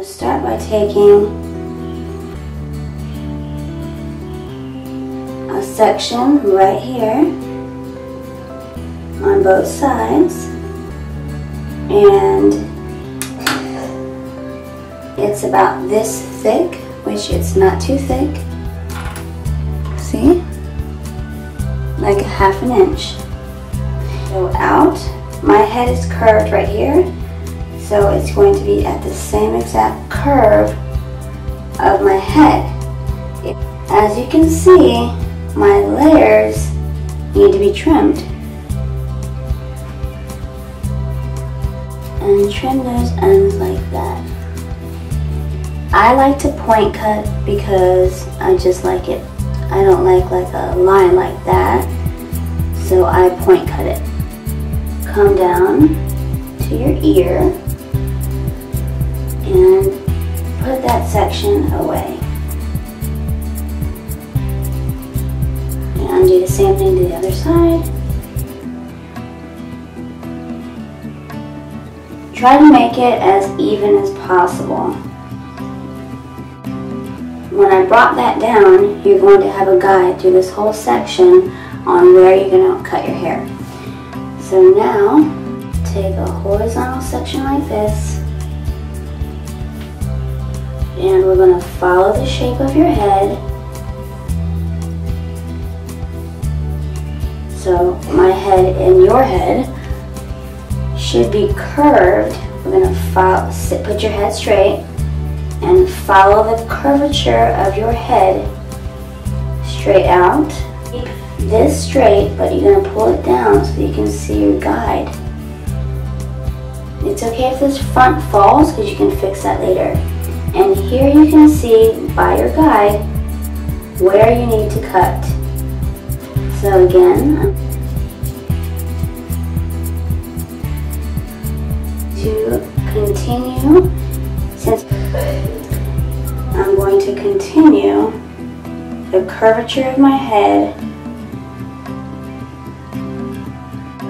Start by taking a section right here on both sides, and it's about this thick, which it's not too thick. See? Like a ½ inch. Go out. My head is curved right here. So it's going to be at the same exact curve of my head. As you can see, my layers need to be trimmed. And trim those ends like that. I like to point cut because I just like it. I don't like a line like that. So I point cut it. Come down to your ear and put that section away. And undo the same thing to the other side. Try to make it as even as possible. When I brought that down, you're going to have a guide through this whole section on where you're going to cut your hair. So now, take a horizontal section like this, and we're going to follow the shape of your head. So my head and your head should be curved. We're going to put your head straight and follow the curvature of your head straight out. Keep this straight, but you're going to pull it down so you can see your guide. It's okay if this front falls because you can fix that later. And here you can see by your guide where you need to cut. So again, to continue, since I'm going to continue the curvature of my head,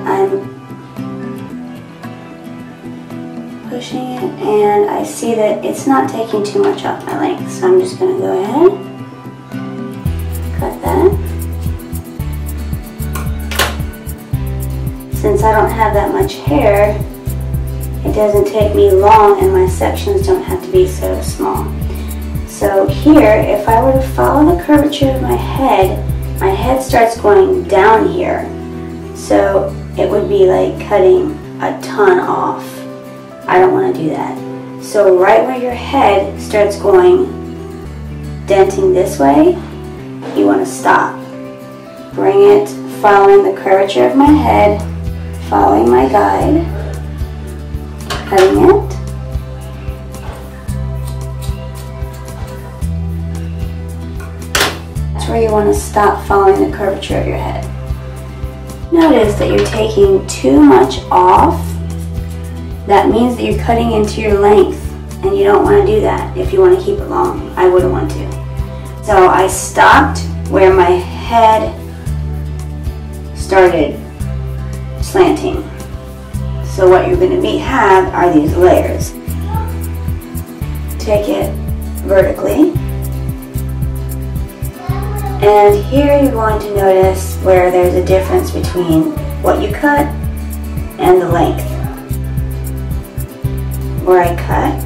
I'm pushing it, and I see that it's not taking too much off my length, so I'm just going to go ahead, cut that. Since I don't have that much hair, it doesn't take me long and my sections don't have to be so small. So here, if I were to follow the curvature of my head starts going down here. So it would be like cutting a ton off. I don't want to do that. So right where your head starts going, denting this way, you want to stop. Bring it, following the curvature of my head, following my guide, cutting it. That's where you want to stop following the curvature of your head. Notice that you're taking too much off. That means that you're cutting into your length, and you don't want to do that if you want to keep it long. I wouldn't want to. So I stopped where my head started slanting. So what you're going to have are these layers. Take it vertically. And here you're going to notice where there's a difference between what you cut and the length. Where I cut,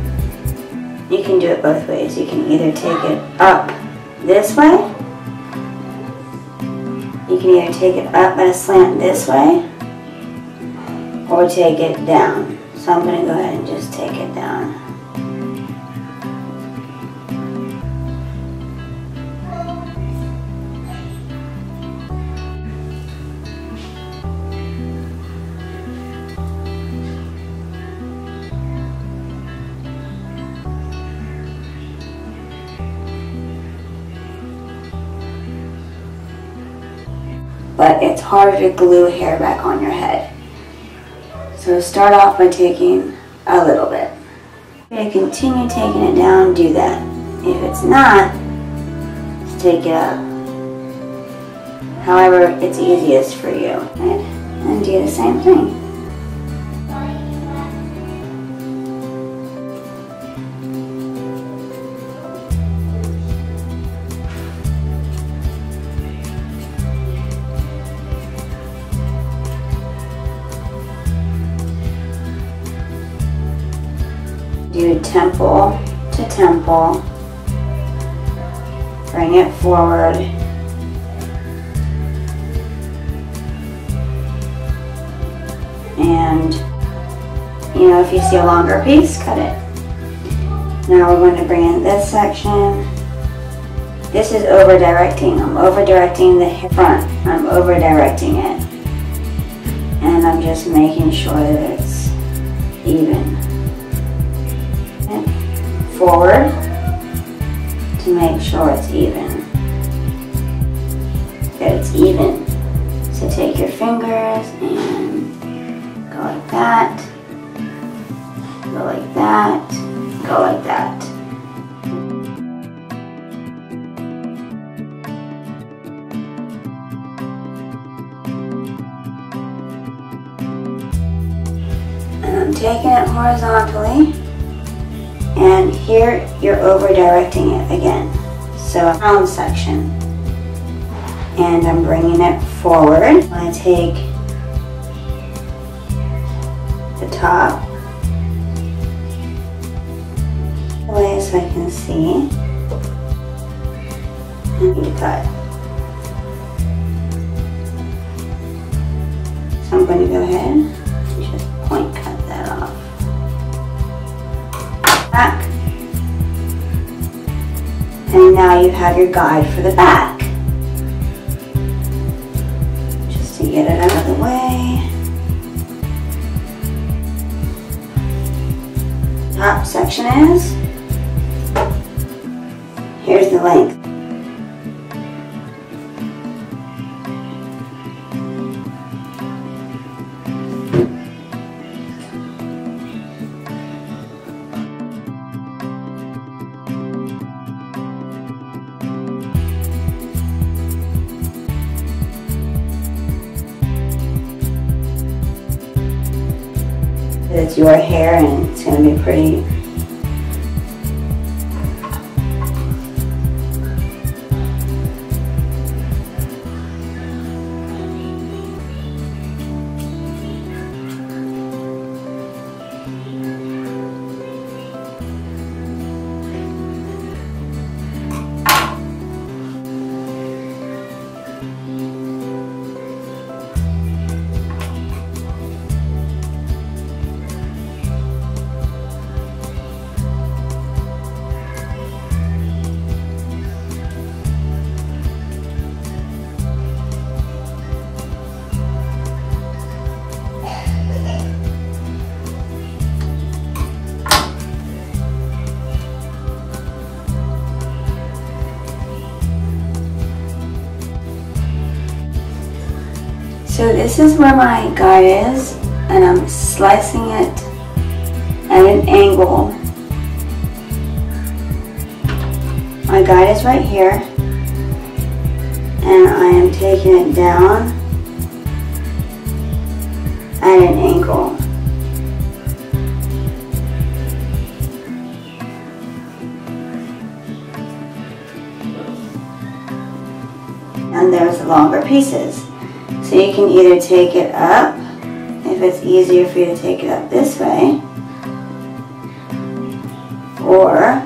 you can do it both ways. You can either take it up this way, you can either take it up at a slant this way, or take it down. So I'm going to go ahead and just take it down. But it's harder to glue hair back on your head. So start off by taking a little bit. Okay, continue taking it down, do that. If it's not, just take it up. However, it's easiest for you. Right? And do the same thing. Do temple to temple, bring it forward, and if you see a longer piece, cut it. Now we're going to bring in this section. This is over directing. I'm over directing the front. I'm over directing it, and I'm just making sure that it's even. Forward to make sure it's even. That it's even. So take your fingers and go like that, go like that, go like that. And I'm taking it horizontally. And here you're over directing it again. So a round section. And I'm bringing it forward. I take the top away so I can see. And you cut. So I'm going to go ahead and just point cut that off. Back. And now you have your guide for the back. Just to get it out of the way. Top section is, here's the length. It's your hair and it's going to be pretty. So this is where my guide is, and I'm slicing it at an angle. My guide is right here, and I am taking it down at an angle. And there's the longer pieces. So you can either take it up, if it's easier for you to take it up this way, or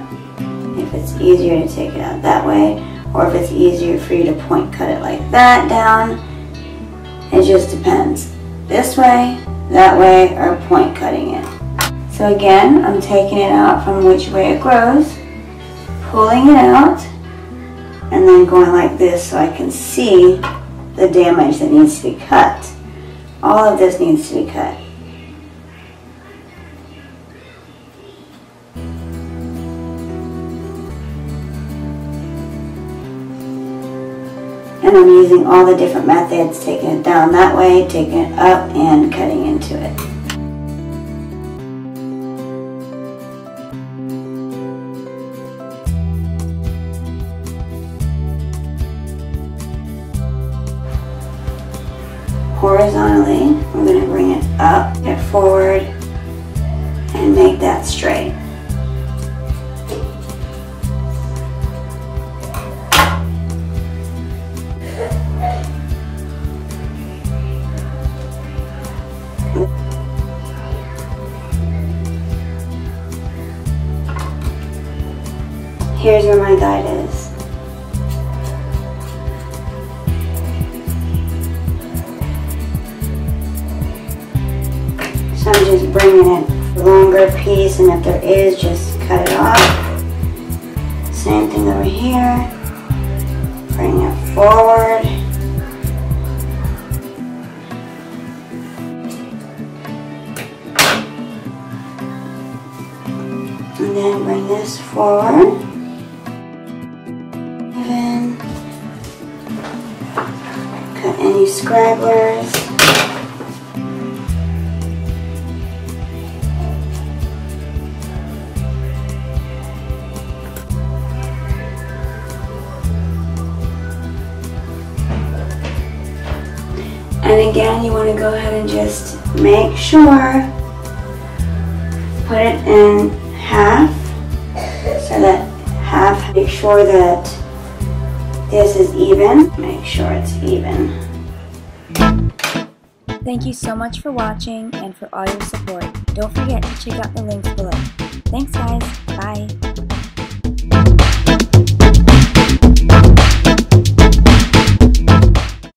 if it's easier to take it out that way, or if it's easier for you to point cut it like that down. It just depends. This way, that way, or point cutting it. So again, I'm taking it out from which way it grows, pulling it out, and then going like this so I can see the damage that needs to be cut. All of this needs to be cut. And I'm using all the different methods, taking it down that way, taking it up, and cutting into it. horizontally. We're going to bring it up, get forward, and make that straight. Here's where my guide is. So I'm just bringing it a longer piece, and if there is, just cut it off. Same thing over here. Bring it forward. And then bring this forward. Even cut any scragglers. And again, you want to go ahead and just make sure, put it in half, so that half, make sure that this is even, make sure it's even. Thank you so much for watching and for all your support. Don't forget to check out the links below. Thanks guys, bye.